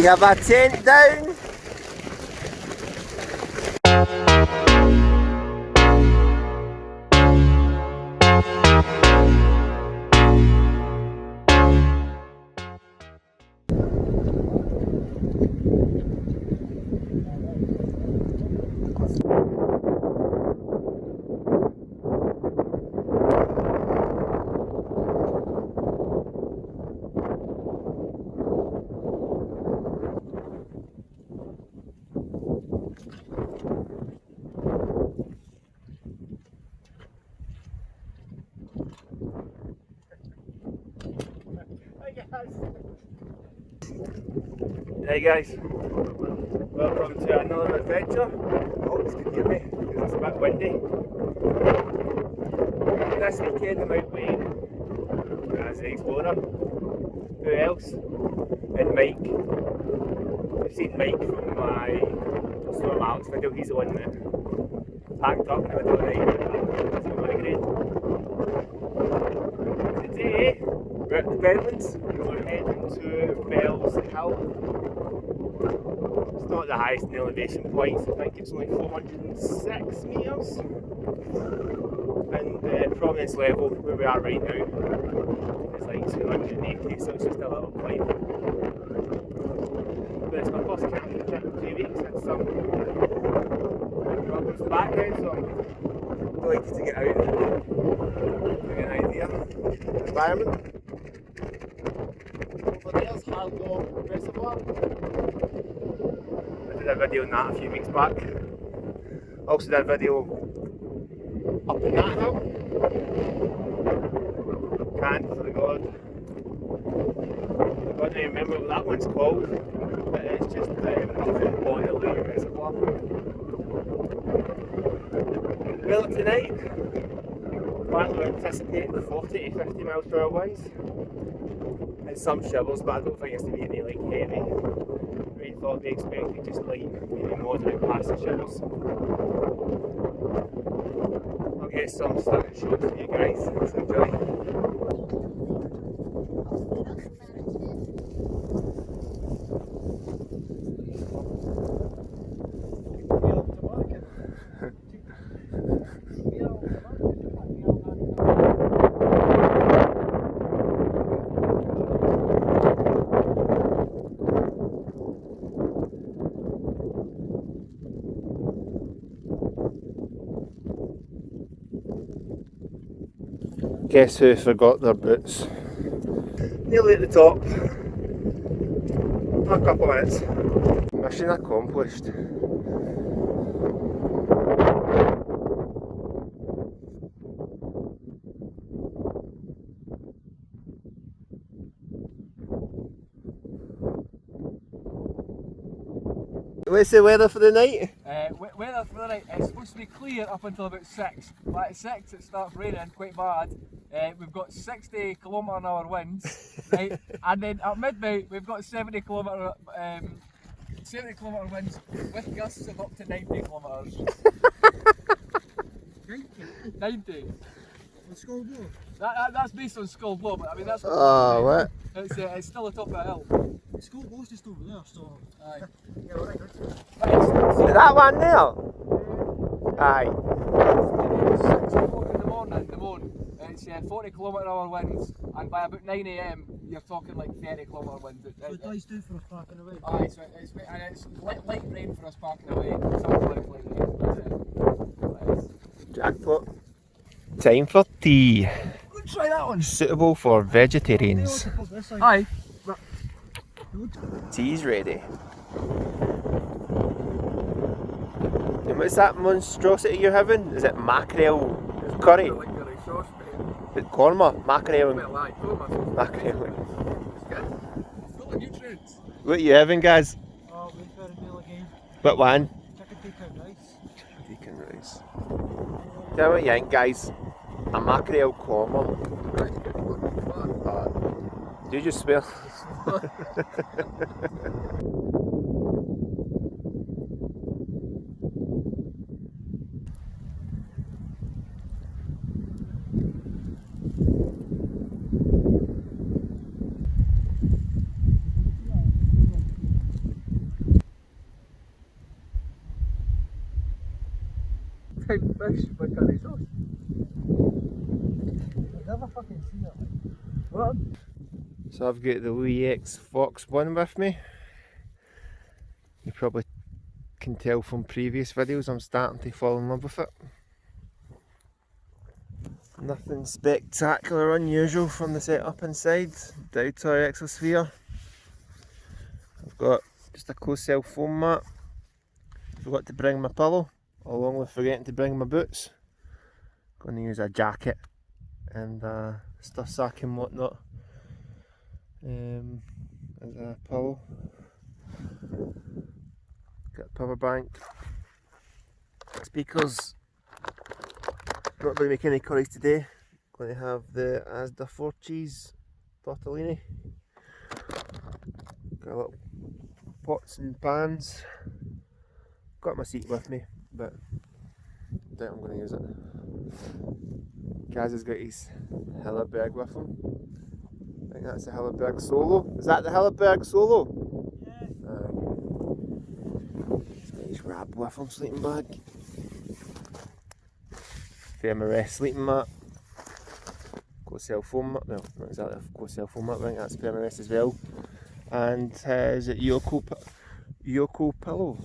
have a tent down. Hey guys, welcome to another adventure. Oh, you can hear me because it's a bit windy. This weekend I'm out playing as an explorer. Who else? And Mike. You've seen Mike from my Stormy video. He's the one that packed up in the middle of the night. It's really great. Today we're at the Pentlands. We're heading to Bell's Hill. It's not the highest in elevation points, I think it's only 406 metres. And from this level where we are right now, it's like 280, so it's just a little climb. But it's my first camping trip in 2 weeks, it's some problems in the background, so I'm delighted to get out and get an idea of the environment. Over there's Hardcore Reservoir. I did a video on that a few weeks back. Also did a video up in that hill. Can't for the God. I don't remember what that one's called, but it's just up at the bottom of the reservoir. Well, tonight, we're anticipating 40 to 50 miles per hour winds. And some shivers, but I don't think it's to be any like heavy rainfall. They expected just light, maybe moderate passing shivers. I'll get some stunning shots for you guys, so enjoy. Guess who forgot their boots? Nearly at the top. A couple of minutes. Mission accomplished. What's the weather for the night? Weather for the night, it's supposed to be clear up until about 6. But at 6 it starts raining quite bad. We've got 60 km/h winds, right? And then at midnight we've got 70 km winds with gusts of up to 90 kilometres. 90. On Skull Blow? That's based on Skull Blow, but I mean that's what? It's still atop of a hill. Skull Blow's just over there, so... Aye. Yeah, right. Is that one there? Aye. 6 o'clock in the morning, it's 40 km/h winds, and by about 9 AM you're talking like 30 km/h winds. So it dies down for us parking away. Aye, so it's light rain for us parking away, sometimes light rain. Jackpot. Time for tea. Go and try that one. Suitable for vegetarians. Aye. Tea's ready. And what's that monstrosity you're having? Is it mackerel curry? With korma, mackerel and mackerel. It's good. Full of nutrients. What are you having, guys? Oh, we've got a meal again. What one? Chicken tikka rice. Chicken rice. Tell me what you think, guys. A mackerel korma. Do you just smell? £5 fish for curry sauce. I've never fucking seen it. What? So I've got the wee X Fox 1 with me. You probably can tell from previous videos I'm starting to fall in love with it. Nothing spectacular or unusual from the setup inside. The outer exosphere. I've got just a close-cell foam mat. Forgot to bring my pillow, along with forgetting to bring my boots. Going to use a jacket and a stuff sack and whatnot as a pillow. Got a power bank. Speakers. Not going to make any curries today. Going to have the Asda 4 cheese tortellini. Got a little pots and pans. Got my seat with me, but I doubt I'm going to use it. Gaz has got his Hillerberg with him. I think that's the Hillerberg Solo. Is that the Hillerberg Solo? Yeah. He's got his wrap with him, sleeping bag. Thermarest sleeping mat. Close-cell foam mat. Well, not exactly a close-cell foam mat, I think that's Thermarest as well. And is it Yoko pillow?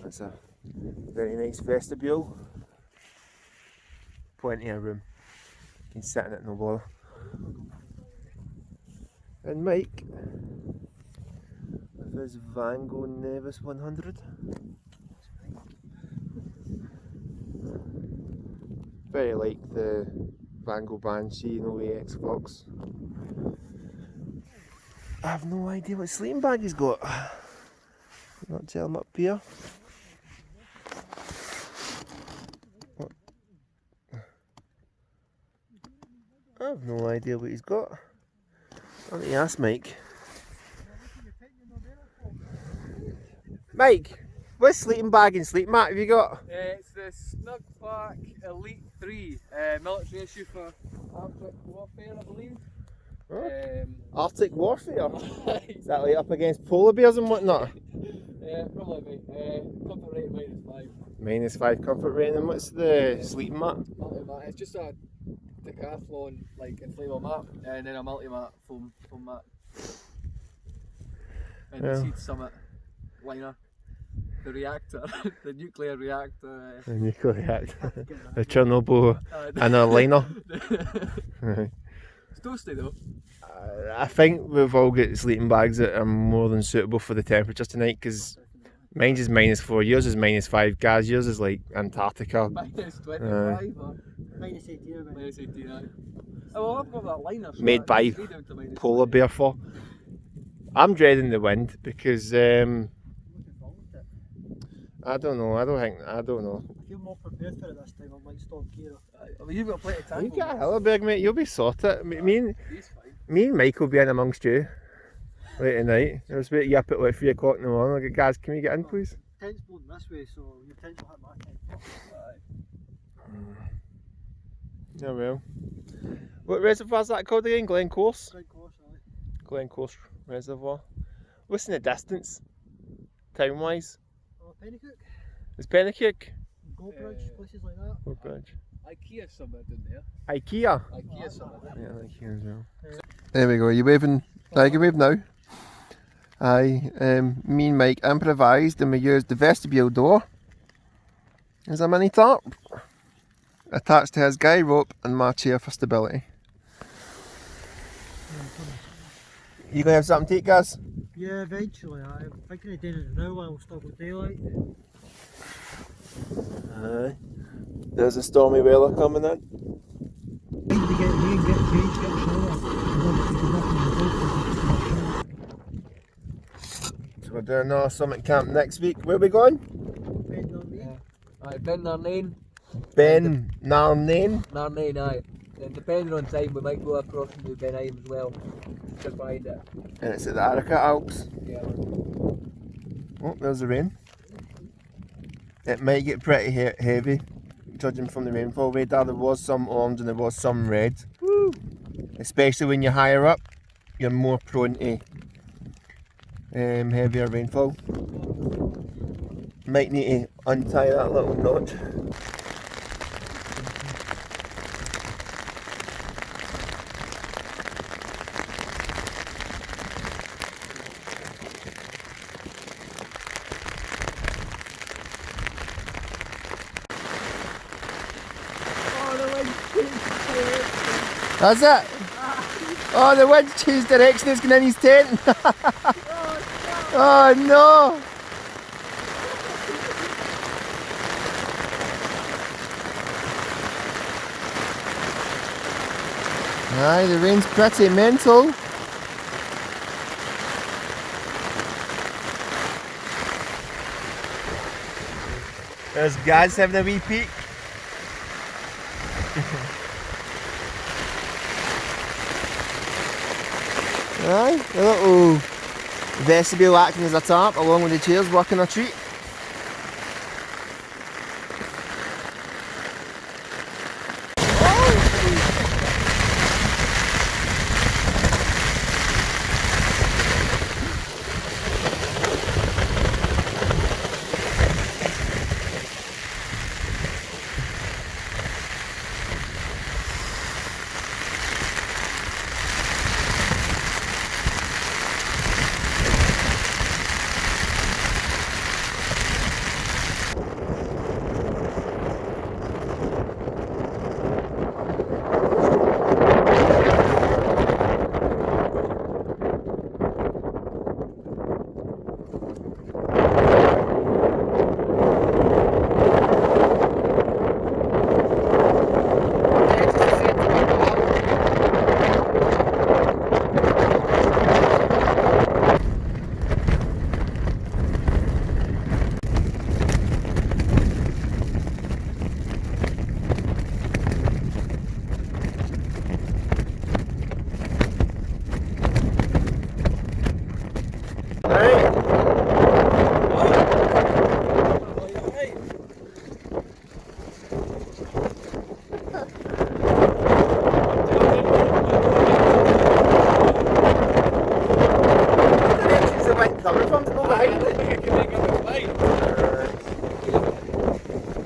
That's a very nice vestibule. Plenty of room. You can sit in it, no bother. And Mike with his Van Gogh Nevis 100. Very like the Van Gogh Banshee, no way X-Fox. I have no idea what sleeping bag he's got. Not tell him up here. What? I have no idea what he's got. I'll need to ask Mike. Mike, what sleeping bag and sleep mat have you got? It's the Snug Pack Elite 3 military issue for Arctic warfare, I believe. Huh? Arctic warfare? Is that like up against polar bears and whatnot? Probably mate. Comfort rating -5. -5 comfort rating. And what's the sleeping mat? Multi-mat. It's just a decathlon like inflatable mat and then a multi-mat foam mat. And the Seed Summit liner. The reactor, the nuclear reactor. The nuclear reactor. The Chernobyl and a liner. It's toasty though. I think we've all got sleeping bags that are more than suitable for the temperatures tonight, because mine's is -4, yours is -5, Gaz, yours is like Antarctica. -25 or -18. -18, aye. Oh, well, I've got that liner. So Made by polar bear fur. I'm dreading the wind because I don't know. I don't know. I feel more prepared for it this time. I might Storm Kira. I mean, you've got plenty of time. You get a Hillerberg, mate. You'll be sorted. He's fine. Me and Mike will be in amongst you late at night. I was waiting you up at like 3 o'clock in the morning. Like, guys, can we get in, please? Tent's blowing this way, so your tent will hit my tent. Oh well. What reservoir's that called again? Glencourse? Good course, aye. Glencourse Reservoir. What's in the distance? Town-wise? Oh, Pennycook, Is Pennycook? Goldbridge, places like that. Goldbridge. IKEA somewhere down there. IKEA? IKEA somewhere. Yeah, IKEA as well. There we go. Are you waving? I can wave now. Aye. Me and Mike improvised and we used the vestibule door as a mini tarp attached to his guy rope and my chair for stability. You gonna have something to eat, guys? Yeah, eventually. I'm thinking of doing it now while we've still got daylight. Aye. There's a stormy weather coming in. Need to get rain, get changed, get a shower. So we're doing another summit camp next week. Where are we going? Aye, Ben Narnain. Ben Narnain. Narnain, aye. And depending on time, we might go across and do Ben Island as well. Just behind it. And it's at the Arakat Alps. Yeah. Oh, there's the rain. It might get pretty heavy, judging from the rainfall radar. There was some orange and there was some red. Woo! Especially when you're higher up, you're more prone to heavier rainfall. Might need to untie that little notch. That's it. Oh, the wind's changed direction, it's going in his tent. Oh no. Aye, the rain's pretty mental. There's Gaz having a wee peek. Aye, a little vestibule acting as a tarp along with the chairs working a treat.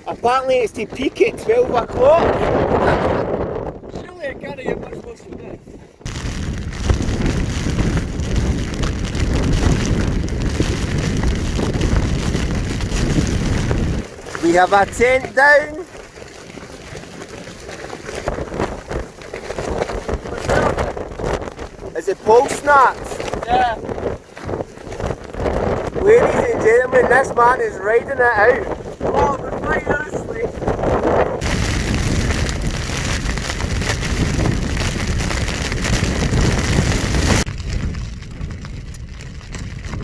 Apparently it's to peak at 12 o'clock. Surely it can't get much worse than this. We have a tent down. Is it pole snaps? Yeah. Ladies and gentlemen, this man is riding it out. Oh, but quite honestly.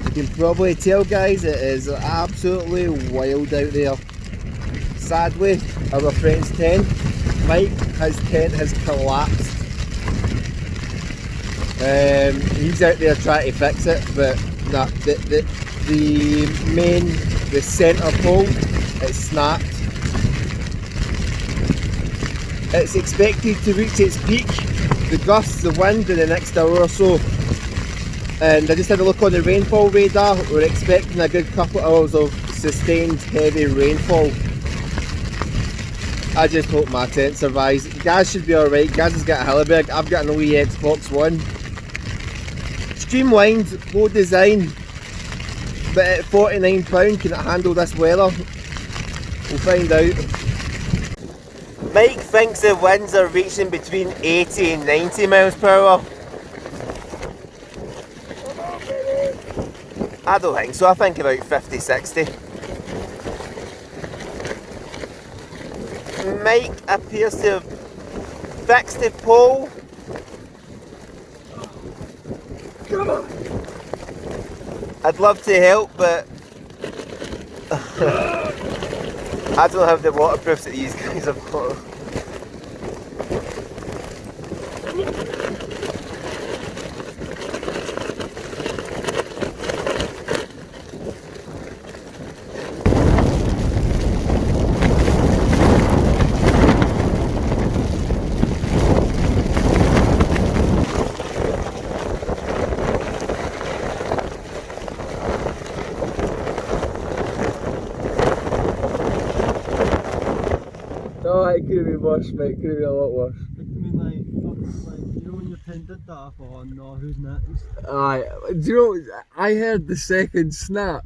You can probably tell, guys, it is absolutely wild out there. Sadly, our friend's tent, Mike, his tent has collapsed. He's out there trying to fix it, but nah, the centre pole, it's snapped. It's expected to reach its peak, the gusts, the wind in the next hour or so. And I just had a look on the rainfall radar. We're expecting a good couple of hours of sustained heavy rainfall. I just hope my tent survives. Gaz should be alright. Gaz has got a Hilleberg. I've got an OE Xbox One. Streamlined, low design, but at £49, can it handle this weather? We'll find out. Mike thinks the winds are reaching between 80 and 90 miles per hour. I don't think so, I think about 50, 60. Mike appears to have fixed the pole. Come on. I'd love to help, but I don't have the waterproofs that these guys have got. Oh, it could have been worse, mate. It could have been a lot worse. I mean, like, you know when your tent did that, I thought, oh no, who's next? Aye, do you know, I heard the second snap,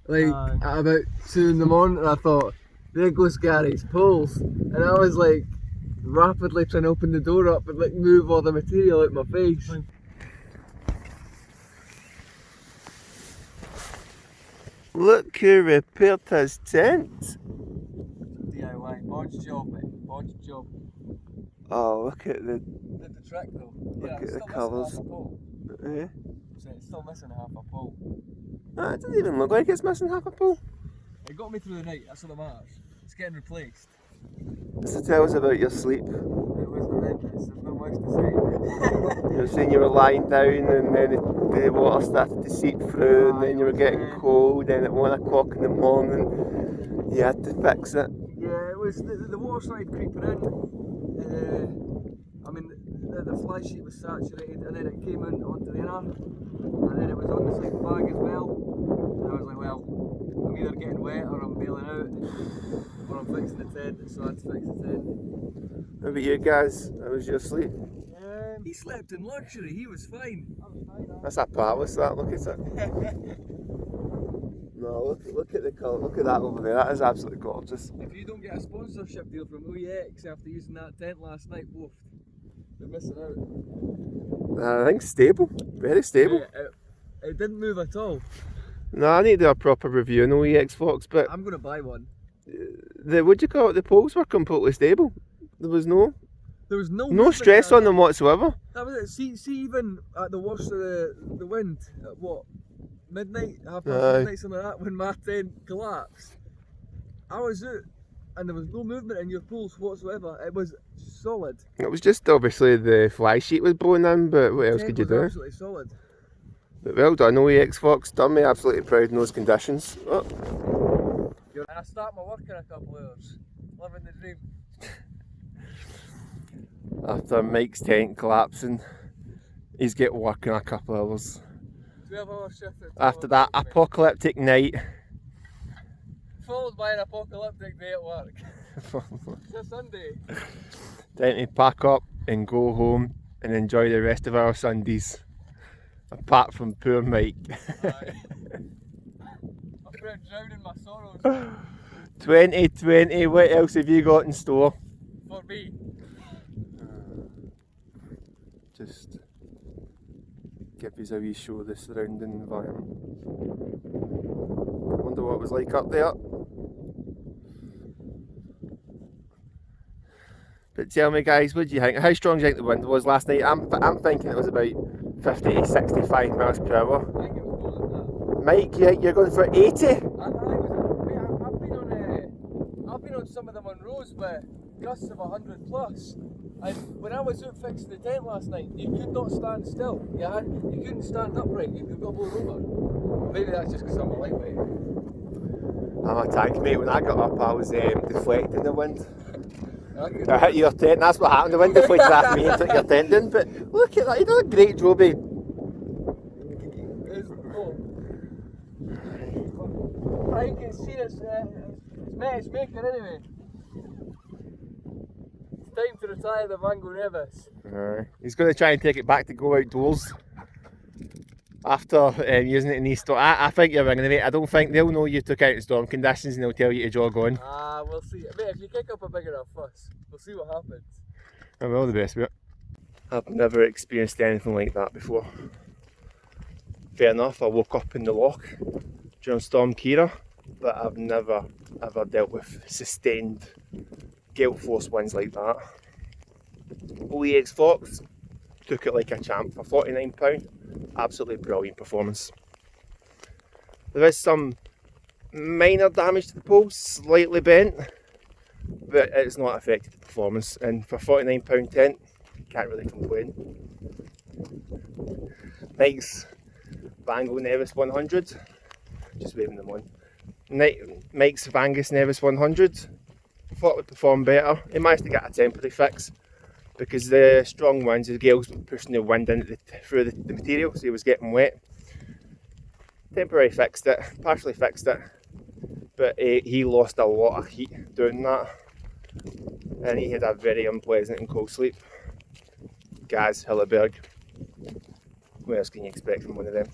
like, Aye. at about 2 in the morning, and I thought, there goes Gary's poles. And I was like, rapidly trying to open the door up and like move all the material out my face. Look who repaired his tent. DIY, bodge job, mate, bodge job. Oh, look at the Did the trick though. Look Yeah, at it's the still colours. missing half a pole. eh? So it's still missing half a pole. Ah, it doesn't even look like it's missing half a pole. It got me through the night, that's what it matters. It's getting replaced. So tell us about your sleep. It was horrendous, there's not much to say. You were saying you were lying down and then the water started to seep through and then you were getting cold and at 1 o'clock in the morning you had to fix it. Yeah, it was, the water started creeping in. I mean, the fly sheet was saturated and then it came in onto the inner and then it was on the sleeping bag as well. And I was like, well, I'm either getting wet or I'm bailing out or I'm fixing the tent, so I had to fix the tent. How about you guys? How was your sleep? He slept in luxury, he was fine. That's a palace, that, look at it. No, look at the colour, look at that over there, that is absolutely gorgeous. If you don't get a sponsorship deal from OEX after using that tent last night, woof, you're missing out. I think stable, very stable. Yeah, it didn't move at all. No, I need to do a proper review on OEX Fox, but I'm going to buy one. what do you call it, the poles were completely stable. There was no movement stress at on them whatsoever. That was it. See, even at the worst of the wind, at what, midnight, half past midnight, something like that, when my tent collapsed, I was out and there was no movement in your poles whatsoever. It was solid. It was just obviously the fly sheet was blown in, but what else could you do? Absolutely solid. But well done, OEX Fox, done me absolutely proud in those conditions. Oh. And I start my work in a couple of hours. Living the dream. After Mike's tent collapsing, he's get work in a couple of hours. 12-hour shift. After that apocalyptic night. Followed by an apocalyptic day at work. It's a Sunday. Time to pack up and go home and enjoy the rest of our Sundays. Apart from poor Mike. Aye. I'm going to drown in my sorrows. 2020, what else have you got in store? For me. Just give us a wee show of the surrounding environment. Wonder what it was like up there. But tell me guys, what do you think? How strong do you think the wind was last night? I'm thinking it was about 50 to 65 miles per hour. I think it was more than that. Mike, you're going for 80? I've been on some of the Monroes with gusts of 100 plus. And when I was out fixing the tent last night, you could not stand still. You couldn't stand upright. You could go over. Maybe that's just because I'm a lightweight. I'm a tank mate. When I got up, I was deflecting the wind. I hit your tent. That's what happened. The wind deflected after me and took your tent in. But look at that. You did a great job. I can see it's making anyway. It's time to retire the Mango Nevis. He's going to try and take it back to go outdoors after using it in these storm. I think you're ringing mate. I don't think they'll know you took out in storm conditions and they'll tell you to jog on. We'll see. Mate, if you kick up a big enough fuss, we'll see what happens. I'm all the best with it. I've never experienced anything like that before. Fair enough, I woke up in the loch during Storm Kira, but I've never ever dealt with sustained gale force winds like that. OEX Fox took it like a champ for £49. Absolutely brilliant performance. There is some minor damage to the poles, slightly bent, but it's not affected the performance, and for £49 tent, can't really complain. Mike's Vango Nevis 100, just waving them on. Mike's Vangus Nevis 100, thought it would perform better. He managed to get a temporary fix because the strong winds, the gales were pushing the wind in through the material, so he was getting wet. Temporarily fixed it, partially fixed it, but he lost a lot of heat doing that. and he had a very unpleasant and cold sleep. Gaz Hilleberg. What else can you expect from one of them?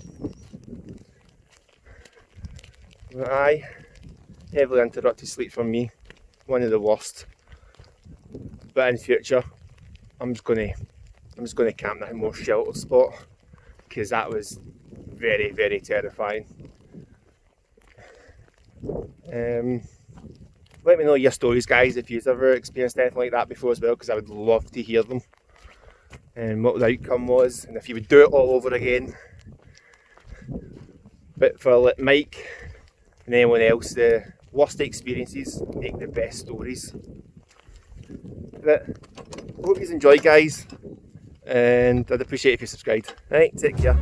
Aye, heavily interrupted sleep for me, one of the worst. But in future, I'm just gonna camp in a more sheltered spot, because that was very, very terrifying. Let me know your stories, guys, if you've ever experienced anything like that before as well, because I would love to hear them, and what the outcome was, and if you would do it all over again. But for Mike and anyone else, the worst experiences make the best stories. But hope you enjoy, guys, and I'd appreciate if you subscribed. Right, take care.